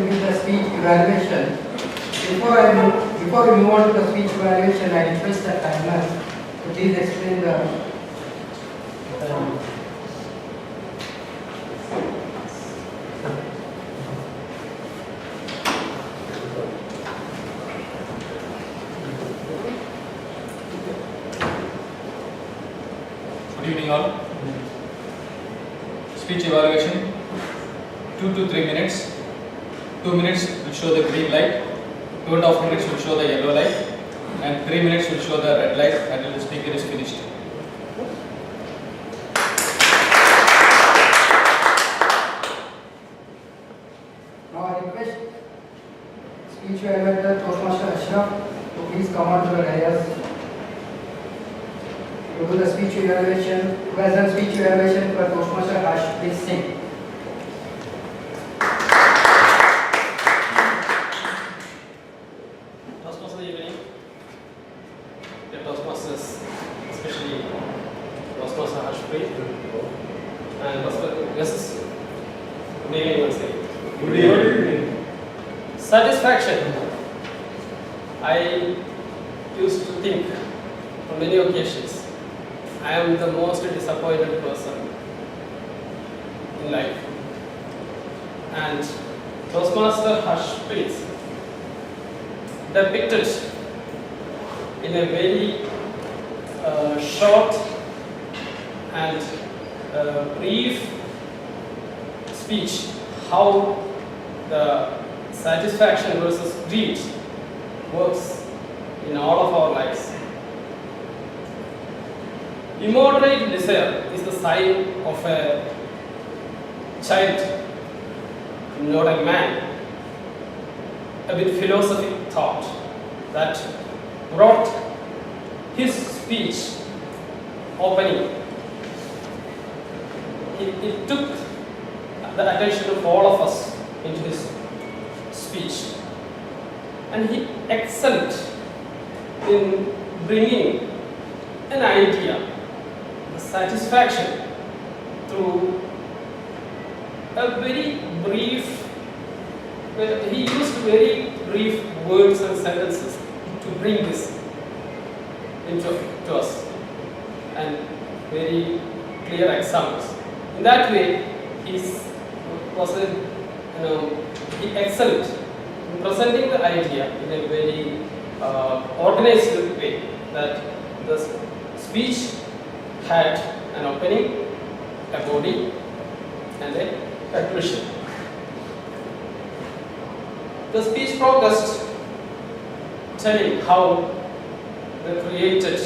will give the speech evaluation. Before we move on to the speech evaluation, I request the timer to please explain the Good evening all. Speech evaluation, 2 to 3 minutes. 2 minutes will show the green light, 2.5 minutes will show the yellow light, and 3 minutes will show the red light until the speaker is finished. Now I request speech evaluator Toastmaster Ashraf to please come on to the dais to do the speech evaluation. Who has done speech evaluation for Toastmaster Harsh, please sing. Toastmasters evening. The Toastmasters, especially Toastmaster Harsh and Toastmaster guests. Good evening once again. Good evening. Satisfaction. I used to think on many occasions I am the most disappointed person in life. And Toastmaster Harsh depicted in a very short and brief speech how the satisfaction versus greed works in all of our lives. Immoderate desire is the sign of a child, not a man. A bit philosophic thought that brought his speech opening. It took the attention of all of us into his speech, and he excelled in bringing an idea, the satisfaction, through a very brief. He used very brief words and sentences to bring this to us, and very clear examples. In that way, he excelled in presenting the idea in a very organized way, that the speech had an opening, a body, and a conclusion. The speech progressed, telling how the Creator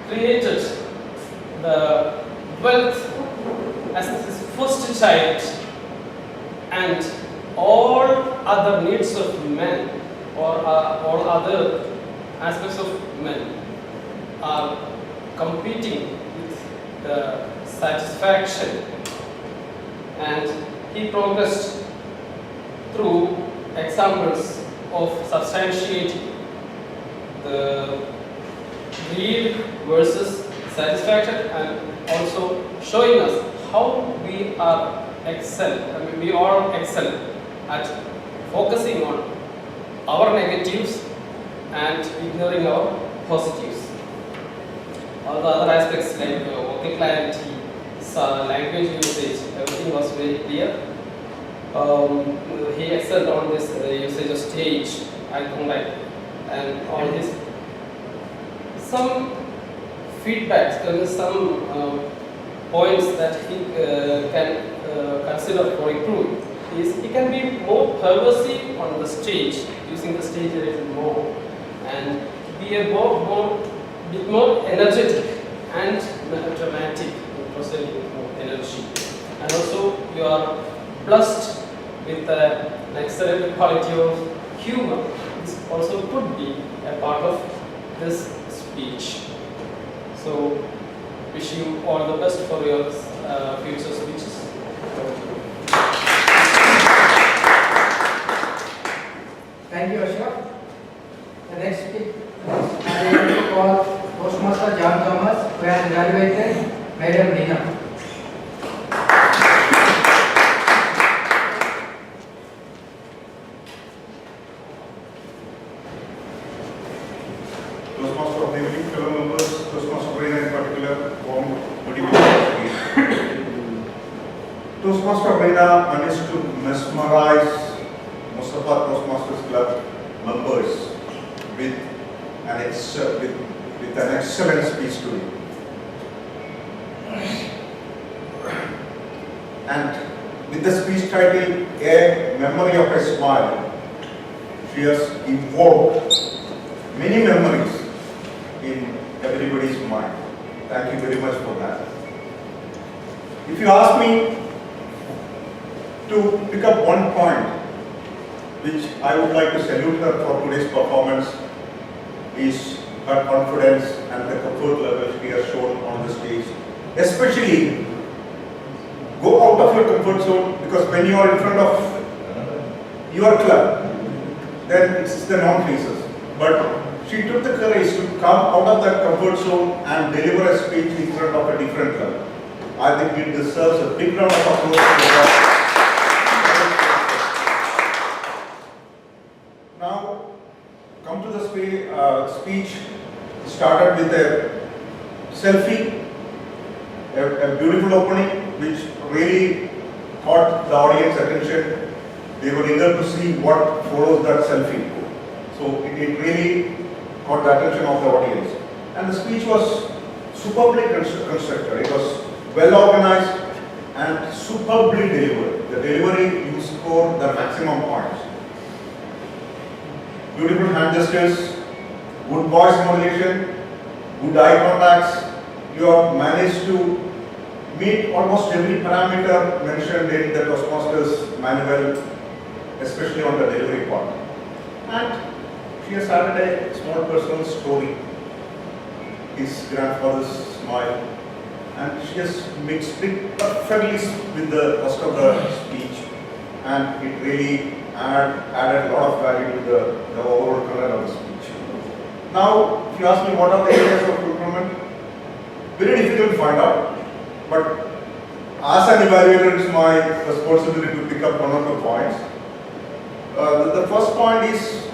created the wealth as his first child, and all other needs of men, or all other aspects of men, are competing with the satisfaction. And he progressed through examples of substantiating the greed versus satisfaction, and also showing us how we all excel at focusing on our negatives and ignoring our positives. All the other aspects like vocal clarity, language usage, everything was very clear. He excelled on this usage of stage, eye contact, and all this. Some feedbacks, some points that he can consider for improving is he can be more pervasive on the stage, using the stage a little more, and be a bit more energetic and dramatic in presenting with more energy. And also, you are blessed with an excellent quality of humor. This also could be a part of this speech. So, wish you all the best for your future speeches. Thank you, Ashraf. The next speaker, I am going to call Toastmaster John Thomas, who has evaluated Madam Rina. managed to mesmerize Mussafah Toastmasters Club members with an excellent speech today. And with the speech title, A Memory of a Smile, she has evoked many memories in everybody's mind. Thank you very much for that. If you ask me to pick up one point which I would like to salute her for today's performance, is her confidence and the comfort level she has shown on the stage. Especially, go out of your comfort zone, because when you are in front of your club, then it's the non-faces. But she took the courage to come out of that comfort zone and deliver a speech in front of a different club. I think it deserves a big round of applause for her. Now, come to the speech. Started with a selfie, a beautiful opening which really caught the audience attention. They were eager to see what follows that selfie. So it really caught the attention of the audience. And the speech was superbly constructed. It was well organized and superbly delivered. The delivery, you score the maximum points. Beautiful hand gestures, good voice modulation, good eye contacts. You have managed to meet almost every parameter mentioned in the Toastmasters manual, especially on the delivery part. And she has added a small personal story, his grandfather's smile, and she has mixed it perfectly with the rest of the speech, and it really added a lot of value to the overall color of the speech. Now, if you ask me what are the areas of improvement, very difficult to find out, but as an evaluator, it's my responsibility to pick up one or two points. The first point is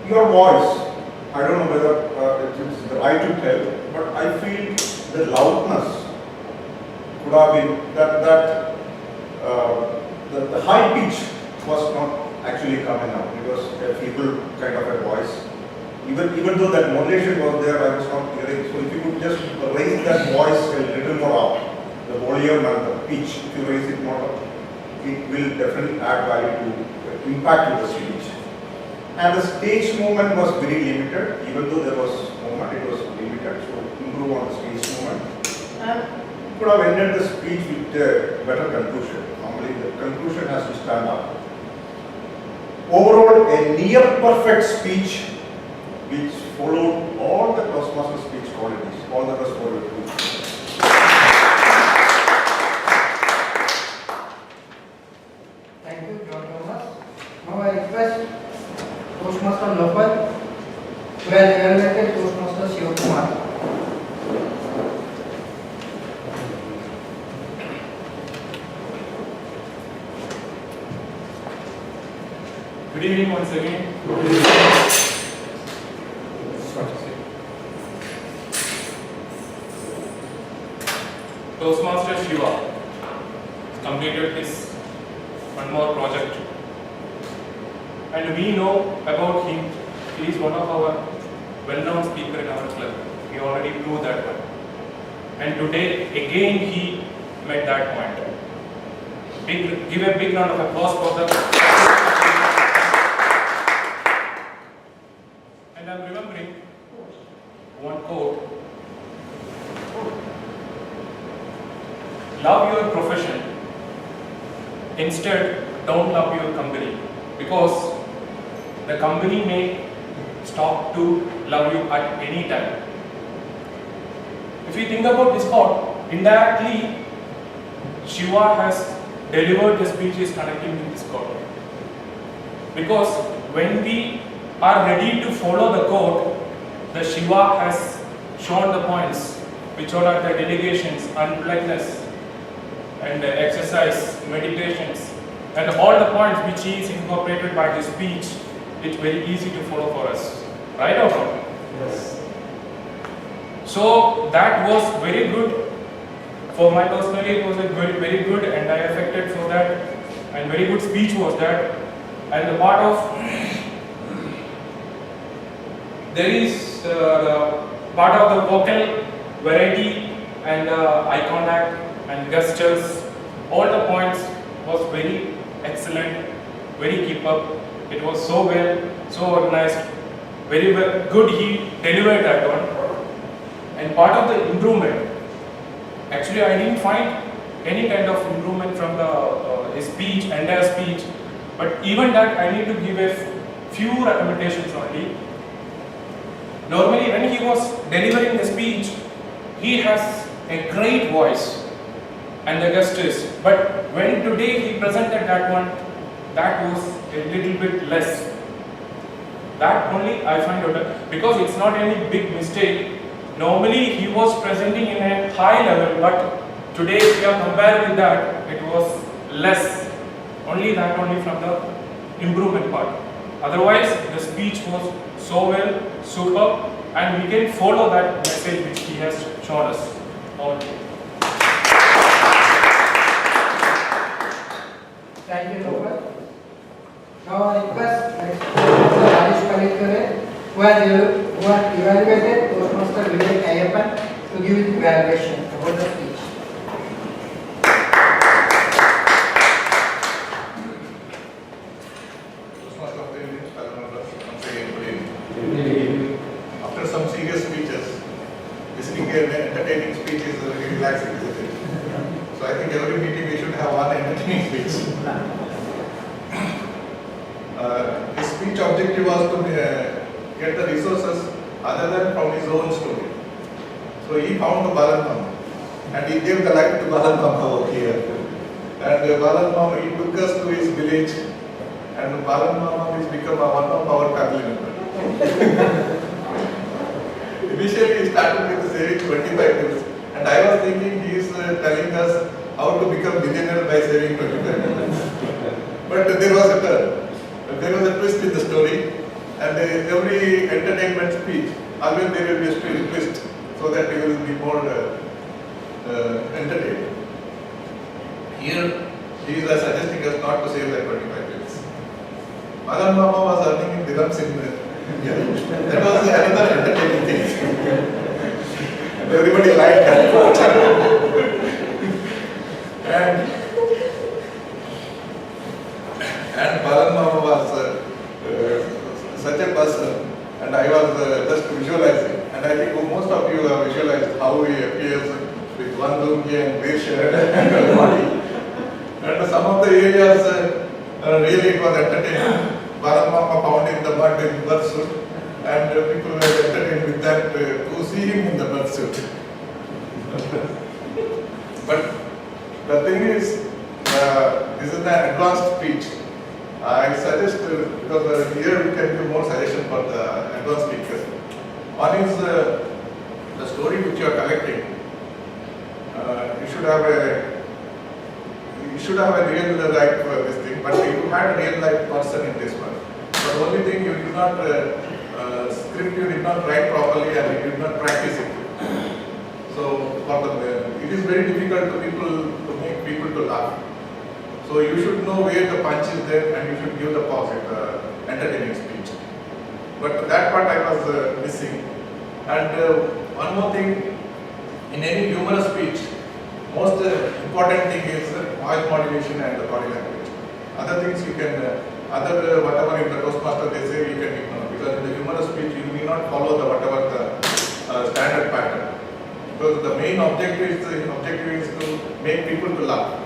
your voice. I don't know whether it's the right to tell, but I feel the loudness could have been the high pitch was not actually coming out. It was a feeble kind of a voice. Even though that modulation was there, I was not hearing. So if you could just raise that voice a little more up, the volume and the pitch, if you raise it more up, it will definitely add value to impact to the speech. And the stage movement was very limited. Even though there was movement, it was limited. So improve on the stage movement. And could have ended the speech with a better conclusion. Normally the conclusion has to stand up. Overall, a near perfect speech which followed all the Toastmaster speech qualities. All the rest followed too. Thank you, Dr. Thomas. Now I request Toastmaster Local who has evaluated Toastmaster Shivakumar. Good evening once again. Toastmaster Shiva completed his one more project, and we know about him. He is one of our well-known speakers in our club. We already proved that one, and today again he met that point. Give a big round of applause for the. And I'm remembering one quote: love your profession, instead don't love your company, because the company may stop to love you at any time. If you think about this quote, indirectly Shiva has delivered the speeches connecting to this quote, because when we are ready to follow the code, the Shiva has shown the points which are the delegations, unpluggedness, and exercise, meditations, and all the points which is incorporated by the speech. It's very easy to follow for us, right or wrong? Yes. So that was very good For my personally, it was a very good and I affected for that, and very good speech was that. And the part of there is the part of the vocal variety and eye contact and gestures. All the points was very excellent, very keep up. It was so well, so organized, very well, good. He delivered that one. And part of the improvement, actually I didn't find any kind of improvement from the his speech, entire speech, but even that I need to give a few recommendations only. Normally when he was delivering the speech, he has a great voice and the gestures, but when today he presented that one, that was a little bit less. That only I find out, because it's not any big mistake. Normally he was presenting in a high level, but today if you are compared with that, it was less. Only that only from the improvement part. Otherwise the speech was so well, superb, and we can follow that message which he has shown us all. Thank you, Robert. Now I request next Mr. Rajesh Panikkar, who has evaluated Toastmaster Vivek Ayappan, to give his evaluation about the speech. Toastmaster of the Indian Parliament, once again, good evening. After some serious speeches, listening to an entertaining speech is very relaxing, isn't it? So I think every meeting we should have one entertaining speech. His speech objective was to get the resources other than from his own story. So he found the Balan Mama and he gave the light to Balan Mama over here. And Balan Mama, he took us to his village, and Balan Mama has become one of our family members. Initially he started with saving 25 minutes, and I was thinking he is telling us how to become millionaire by saving 25 minutes. But there was a turn. There was a twist in the story, and every entertainment speech, always there will be a twist, so that you will be more entertained. Here, he is suggesting us not to save that 25 minutes. Balan Mama was earning in dirhams in India. That was another entertaining thing. And everybody liked that. And Balan Mama was such a person, and I was just visualizing. And I think most of you have visualized how he appears with one lungi and grey shirt and body. And some of the areas really it was entertaining. Balan Mama found in the mud in bird suit, and people were entertained with that to see him in the bird suit. But the thing is, this is an advanced speech. I suggest, because here we can give more suggestion for the advanced speakers. One is the story which you are collecting. You should have a real life this thing, but you had a real life person in this one. But the only thing, you did not script, you did not write properly, and you did not practice it. So it is very difficult to make people to laugh. So you should know where the punch is there, and you should give the pause in the entertaining speech. But that part I was missing. And one more thing, in any humorous speech, most important thing is voice modulation and the body language. Other things you can, whatever in the Toastmaster they say, you can ignore, because in the humorous speech you may not follow whatever the standard pattern. Because the main objective is to make people to laugh.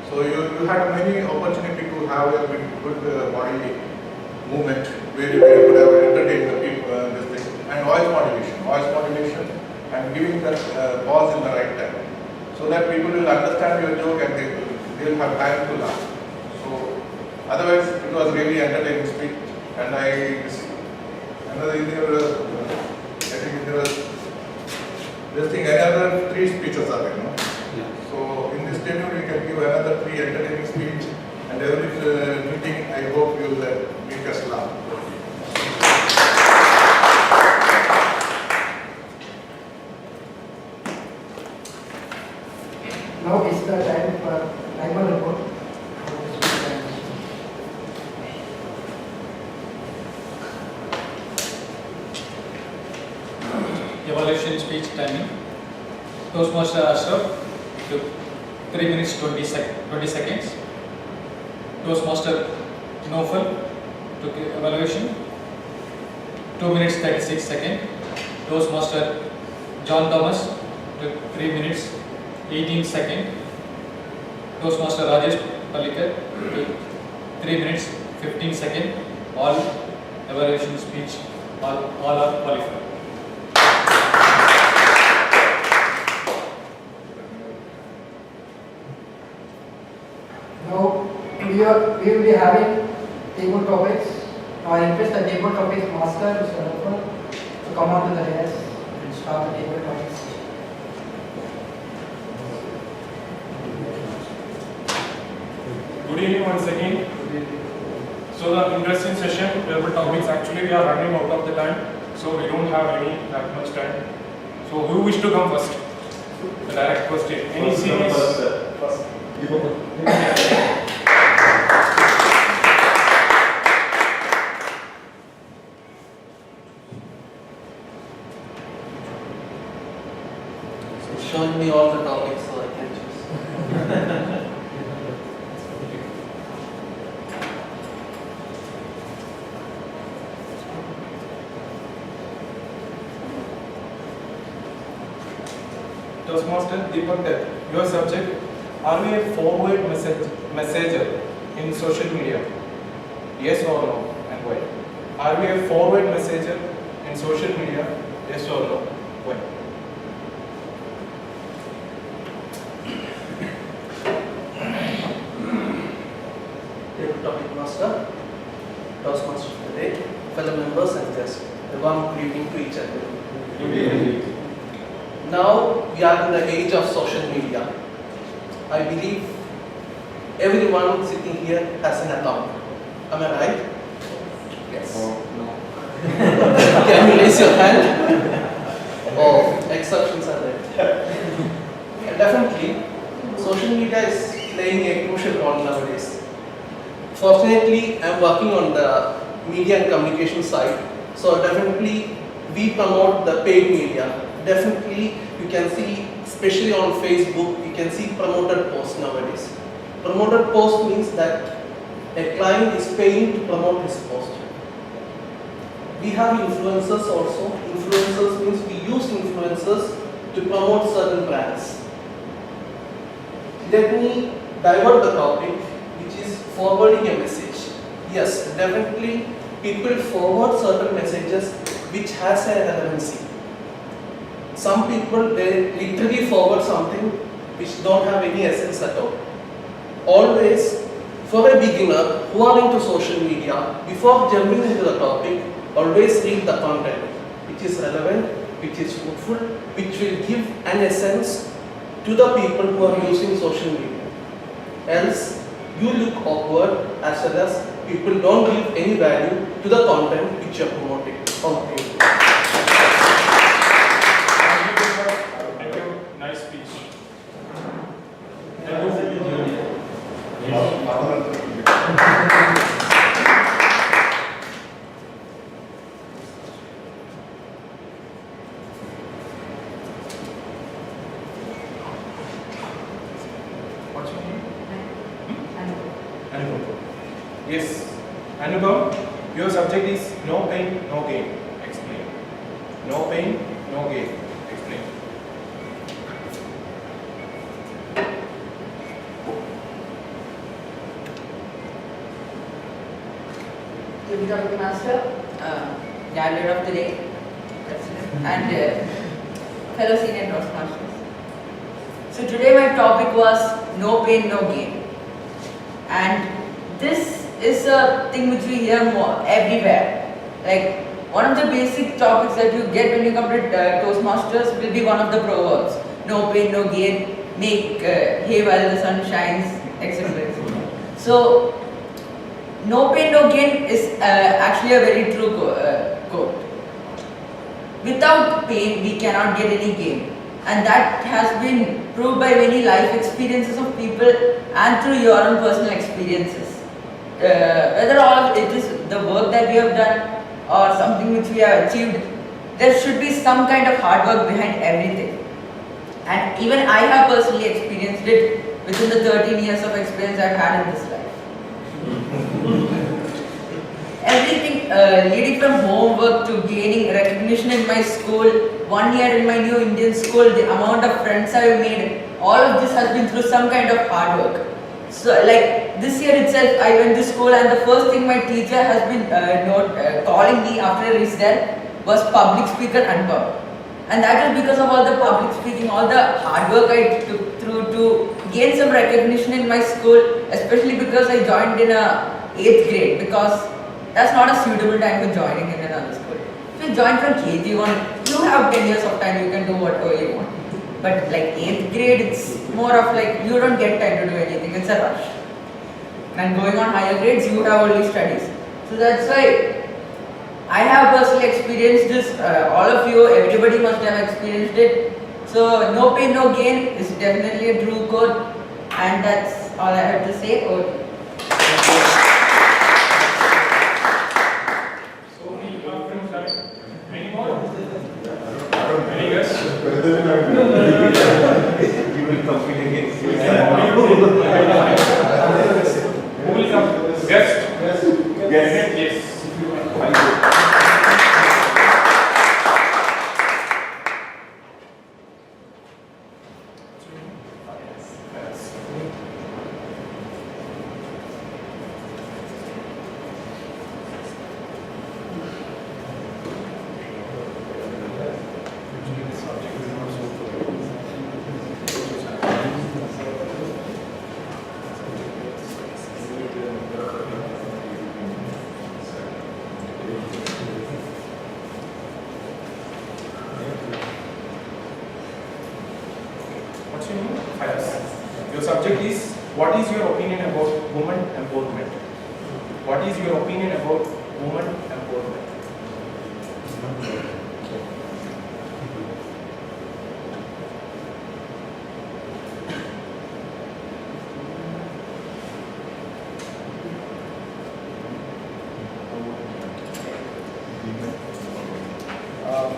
So you had many opportunity to have a good body movement where you could have entertained the people, this thing. And voice modulation and giving that pause in the right time, so that people will understand your joke and they will have time to laugh. So otherwise it was really entertaining speech. And I think there was this thing, another 3 speeches are there, no? Yeah. So in this tenure you can give another 3 entertaining speech, and every meeting I hope you will make us laugh. speech timing. Toastmaster Ashraf took 3 minutes 20 seconds. Toastmaster Nofal took evaluation 2 minutes 36 seconds. Toastmaster John Thomas took 3 minutes 18 seconds. Toastmaster Rajesh Palikar took 3 minutes 15 seconds. All evaluation speech, all are qualified. Now we will be having table topics. Our request the table topics master Mr. Nofal to come on to the dais and start the table topics. Good evening once again. So the interesting session, table topics, actually we are running out of the time, so we don't have that much time. So who wish to come first? The direct question. Any serious? First. Showing me all the topics so I can choose. Toastmaster Deepak Dev, your subject, are we a forward messenger in social media? Yes or no, and why? Are we a forward messenger in social media? Yes or no, why? Table topic master, Toastmaster of the day, fellow members and guests. A warm good evening to each other. Now we are in the age of social media. I believe everyone sitting here has an account. Am I right? Yes. Can you raise your hand? Oh, exceptions are there. Definitely, social media is playing a crucial role nowadays. Fortunately, I am working on the media and communication side. So definitely, we promote the paid media. Definitely, you can see, especially on Facebook, you can see promoted posts nowadays. Promoted post means that a client is paying to promote his post. We have influencers also. Influencers means we use influencers to promote certain brands. Let me divert the topic, which is forwarding a message. Yes, definitely people forward certain messages which has a relevancy. Some people, they literally forward something which don't have any essence at all. Always, for a beginner who are into social media, before jumping into the topic, always read the content which is relevant, which is fruitful, which will give an essence to the people who are using social media. Else, you look awkward as well as people don't give any value to the content which you are promoting. Thank you. Nice speech. Thank you. What's your name? Anubhav. Yes. Anubhav, your subject is no pain, no gain. Explain. No pain, no gain. Explain. Table topic master, gatherer of the day, president, and fellow senior Toastmasters. So today my topic was no pain, no gain, and this is a thing which we hear more everywhere. Like one of the basic topics that you get when you come to Toastmasters will be one of the proverbs: no pain, no gain, make hay while the sun shines, etc. So no pain, no gain is actually a very true quote. Without pain, we cannot get any gain. And that has been proved by many life experiences of people and through your own personal experiences. Whether all of it is the work that we have done or something which we have achieved, there should be some kind of hard work behind everything. And even I have personally experienced it within the 13 years of experience I've had in this life. Everything leading from homework to gaining recognition in my school, 1 year in my new Indian school, the amount of friends I've made, all of this has been through some kind of hard work. So like this year itself, I went to school and the first thing my teacher has been calling me after I reached there was public speaker unbound. And that was because of all the public speaking, all the hard work I took through to gain some recognition in my school, especially because I joined in a 8th grade, because that's not a suitable time for joining in another school. If you join from KG1, you have 10 years of time, you can do whatever you want. But like 8th grade, it's more of like you don't get time to do anything, it's a rush. And going on higher grades, you have only studies. So that's why I have personally experienced this, all of you, everybody must have experienced it. So no pain, no gain is definitely a true quote, and that's all I have to say. So many conference having many more? Any guess? You will compete against you. Who will come? Guest? Yes. Yes. What's your name? Fayaz. Your subject is, what is your opinion about women empowerment? What is your opinion about women empowerment?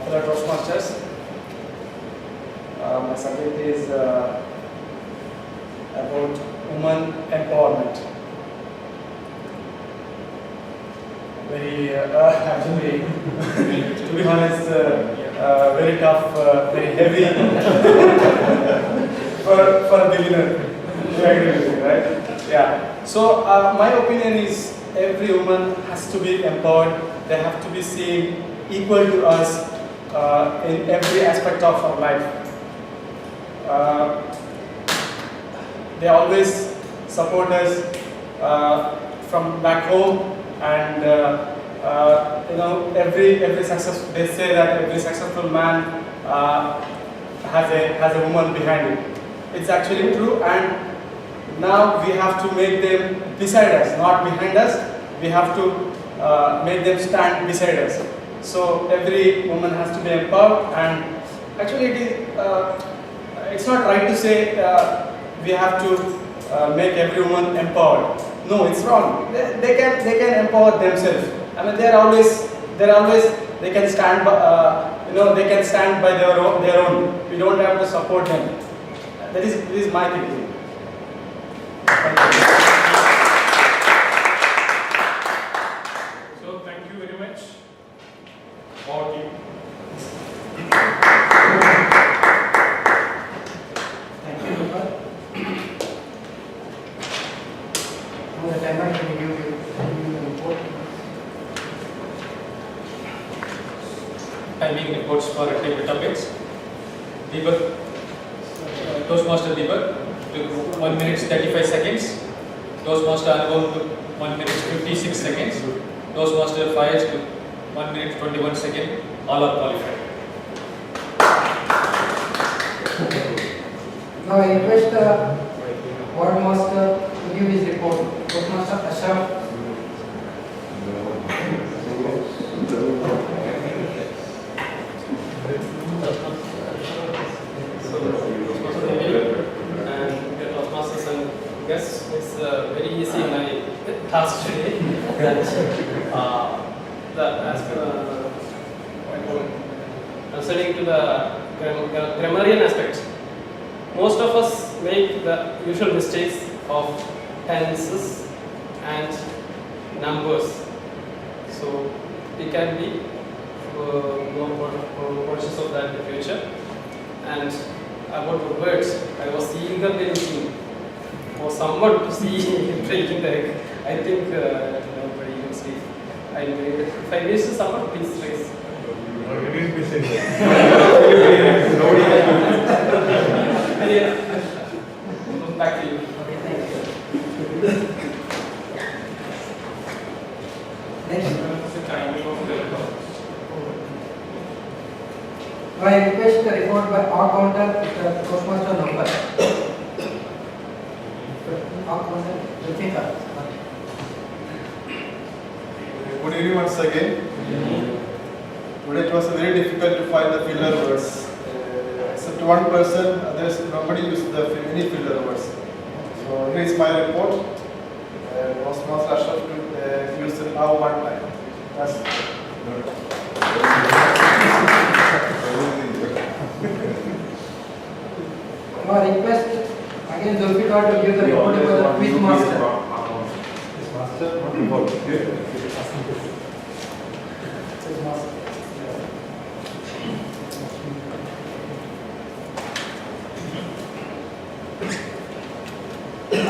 Fellow Toastmasters, my subject is about women empowerment. Very, actually, to be honest, very tough, very heavy for a beginner. You agree with me, right? Yeah. So my opinion is every woman has to be empowered. They have to be seen equal to us in every aspect of our life. They always support us from back home, and you know, every success. They say that every successful man has a woman behind it. It's actually true, and now we have to make them beside us, not behind us. We have to make them stand beside us. So every woman has to be empowered, and actually it's not right to say we have to make every woman empowered. No, it's wrong. They can empower themselves. I mean, they can stand by, you know, they can stand by their own. We don't have to support them. This is my thinking. So thank you very much. About you. Thank you, Rupa. Now the timer can give you the report. Timing reports for activity topics. Debug, Toastmaster debug took 1 minute 35 seconds. Toastmaster Anubhav took 1 minute 56 seconds. Toastmaster Fayaz took 1 minute 21 seconds. All are qualified. Now I request the Ward Master to give his report. Toastmaster Ashraf. And the Toastmasters and guests, it's very easy in my task today. That as per concerning to the grammarian aspects. Most of us make the usual mistakes of tenses and numbers. So we can be more conscious of that in the future. And about the words, I was eagerly looking for someone to see breaking the egg. I think nobody will see. If I wish to someone, please raise. Back to you. Okay, thank you. Next. I request the report by our counter, the Toastmaster number. Our counter, Ritika. Good evening once again. Today it was very difficult to find the filler words. Except one person, others nobody used any filler words. So here is my report. Toastmaster Ashraf used it now one time. That's I request again Zulfikar to give the report about the quiz master.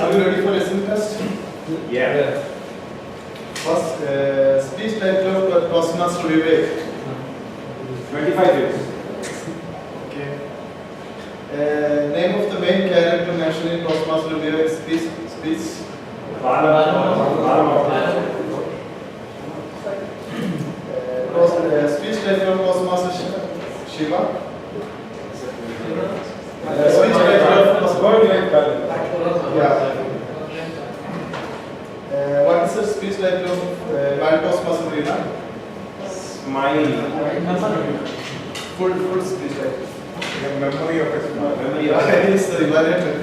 Are you ready for lesson test? Yeah. First, speech title of Toastmaster Vivek. 25 years. Okay. Name of the main character mentioned in Toastmaster Vivek's speech. Speech title of Toastmaster Shiva. Speech title of what is the speech title of Toastmaster Rina? Smile. Full speech title. Memory of it. Memory of Yeah, it is the evaluator.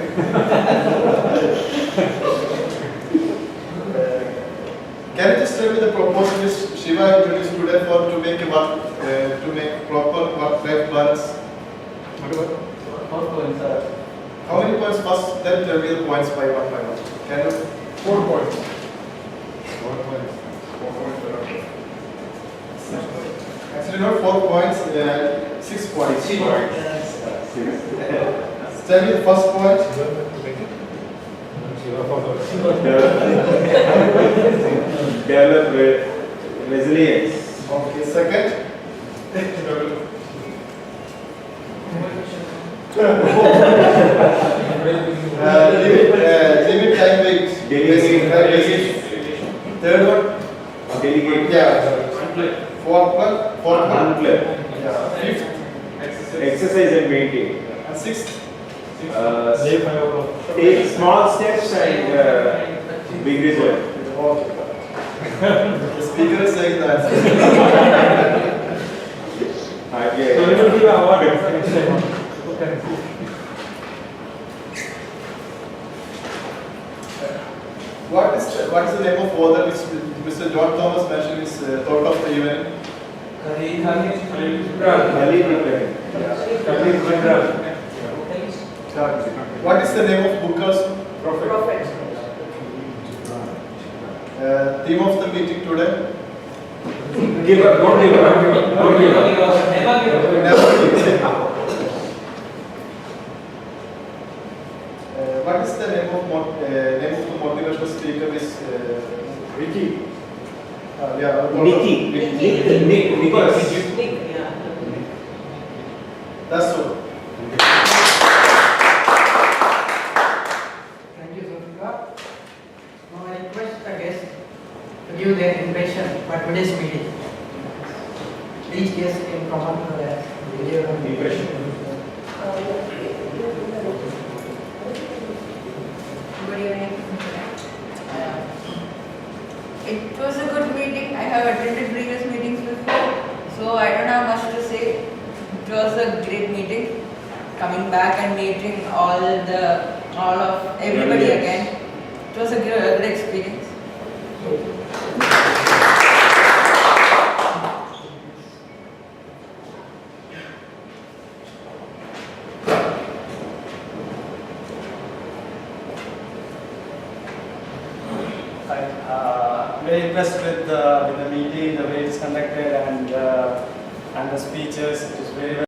Can you just tell me the proposal which Shiva introduced today for to make proper work-life balance? How many points first? Then tell me the points by one. Can you? 4 points. Actually, not 4 points. 6 points. Tell me the first point. Develop resilience. Okay. Second. Limit time weight. Delegate. Third one. Delegate. Yeah. Fourth one. Unplug. Yeah. Fifth. Exercise and maintain. And sixth. Take small steps and big result. The speaker is saying that. Okay. What is the name of author which Mr. John Thomas mentioned is thought of the evening? What is the name of book also? Prophet. Theme of the meeting today? Give up. Don't give up. Don't give up. Never give up. What is the name of the motivational speaker? Is Vicky. Nicky. That's all. Thank you, Zulfikar. Now I request the guest to give their impression for today's meeting. Each guest can come up to the video. Impression. Good evening. It was a good meeting. I have attended previous meetings before, so I don't have much to say. It was a great meeting. Coming back and meeting all of everybody again. It was a good experience. I'm very impressed with the meeting, the way it's conducted, and the speeches. It is very